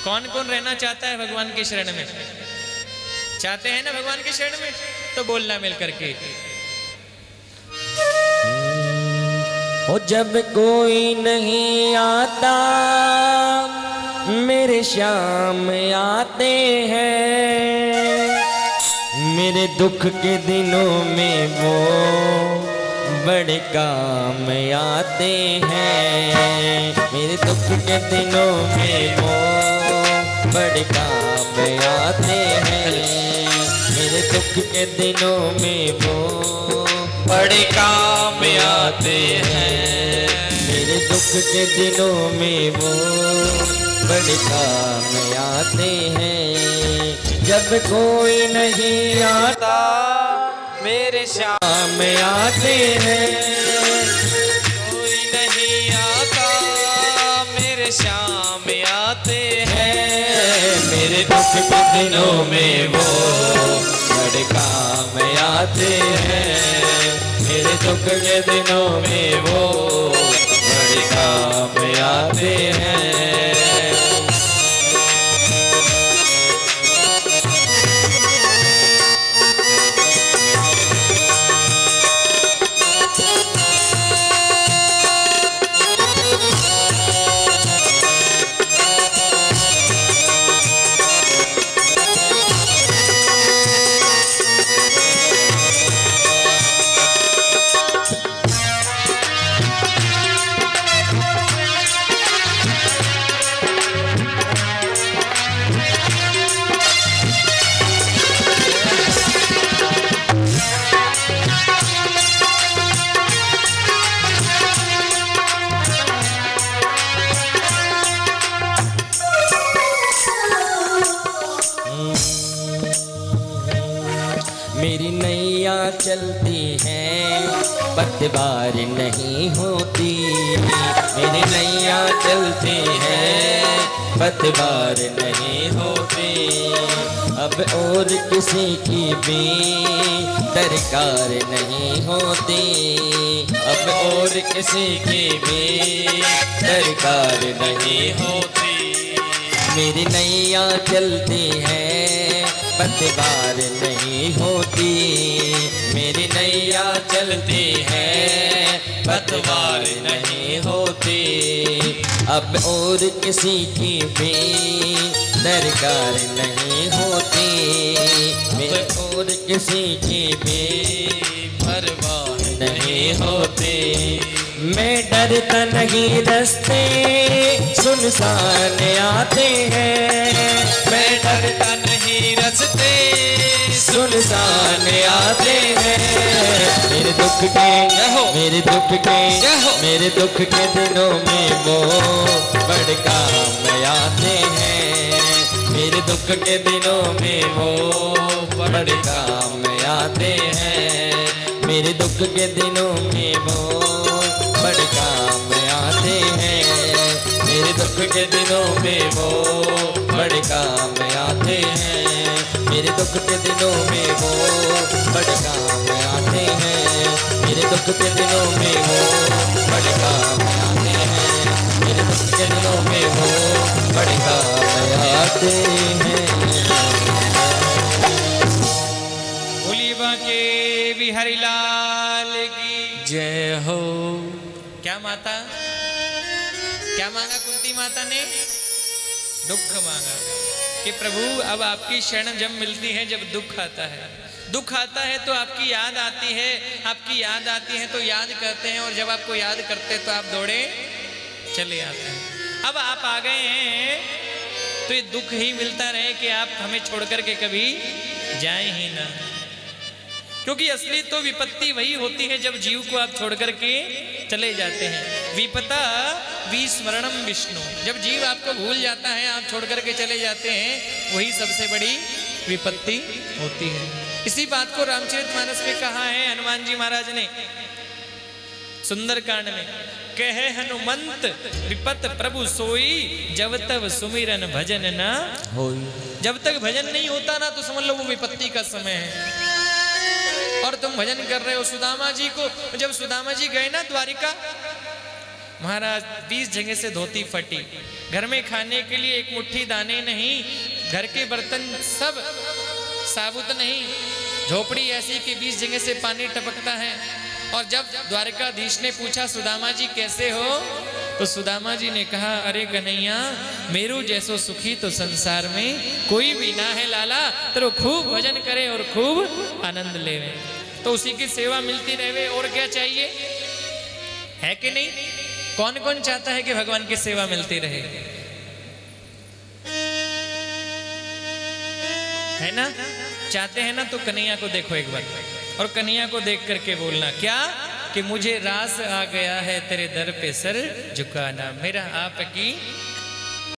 कौन कौन रहना चाहता है भगवान के शरण में? चाहते हैं ना भगवान के शरण में? तो बोलना मिल करके। ओ जब कोई नहीं आता मेरे श्याम आते हैं, मेरे दुख के दिनों में वो बड़े काम आते हैं। मेरे दुख के दिनों में वो बड़े काम आते हैं। मेरे दुख के दिनों में वो बड़े काम आते हैं। मेरे दुख के दिनों में वो बड़े काम आते हैं। जब कोई नहीं आता मेरे श्याम आते हैं। कोई नहीं आता मेरे श्याम आते हैं। मेरे दुख के दिनों में वो बड़े काम आते हैं। मेरे दुख के दिनों में वो बड़े काम आते हैं। मेरी नैया चलती है पतवार नहीं होती। मेरी नैया चलती है पतवार नहीं होती। अब और किसी की भी दरकार नहीं होती। अब और किसी की भी दरकार नहीं होती। मेरी नैया चलती है पतवार नहीं होती। मेरी नैया चलती है पतवार नहीं होती। अब और किसी की भी दरकार नहीं होती। मेरे और किसी की भी परवाह नहीं होती। मैं डरता नहीं रास्ते सुनसान आते हैं। मैं डरता नहीं रास्ते सुनसान आते हैं। मेरे दुख के मेरे दुख के मेरे दुख के दिनों में वो बड़े काम आते हैं। मेरे दुख के दिनों में वो बड़े काम आते हैं। मेरे दुख के दिनों में वो बड़े काम आते हैं। मेरे दुख के दिनों में वो बड़े काम आते हैं। मेरे दुख के दिनों में वो बड़े काम आते हैं। मेरे दुख के दिनों में वो बड़े काम आते हैं। मेरे दुख के दिनों में वो बड़े काम आते हैं। बोलिए बांके बिहारी लाल की जय हो। क्या माता, क्या मांगा कुंती माता ने? दुख मांगा कि प्रभु अब आपकी शरण जब मिलती है, जब दुख आता है, दुख आता है तो आपकी याद आती है। आपकी याद आती है तो याद करते हैं, और जब आपको याद करते हैं तो आप दौड़े चले आते हैं। अब आप आ गए हैं तो ये दुख ही मिलता रहे कि आप हमें छोड़ करके कभी जाए ही ना। क्योंकि असली तो विपत्ति वही होती है जब जीव को आप छोड़ करके चले जाते हैं। विपता विस्मरणम विष्णु, जब जीव आपको भूल जाता है, आप छोड़ करके चले जाते हैं, वही सबसे बड़ी विपत्ति होती है। इसी बात को रामचरितमानस में कहा है हनुमान जी महाराज ने सुंदरकांड में, कहे हनुमंत विपत प्रभु सोई, जब तक सुमिरन भजन न होई। जब तक भजन नहीं होता ना तो समझ लो वो विपत्ति का समय है। और तुम भजन कर रहे हो सुदामा जी को। जब सुदामा जी गए ना द्वारिका, महाराज 20 जगह से धोती फटी, घर में खाने के लिए एक मुट्ठी दाने नहीं, घर के बर्तन सब साबुत नहीं, झोपड़ी ऐसी कि 20 जगह से पानी टपकता है। और जब द्वारकाधीश ने पूछा सुदामा जी कैसे हो, तो सुदामा जी ने कहा अरे कन्हैया मेरू जैसो सुखी तो संसार में कोई भी ना है लाला, तो खूब भजन करे और खूब आनंद लेवे, तो उसी की सेवा मिलती रहे, और क्या चाहिए, है कि नहीं? कौन कौन चाहता है कि भगवान की सेवा मिलती रहे, है ना? चाहते हैं ना? तो कन्हैया को देखो एक बार, और कन्हैया को देख करके बोलना क्या कि मुझे रास आ गया है तेरे दर पे सर झुकाना, मेरा आपकी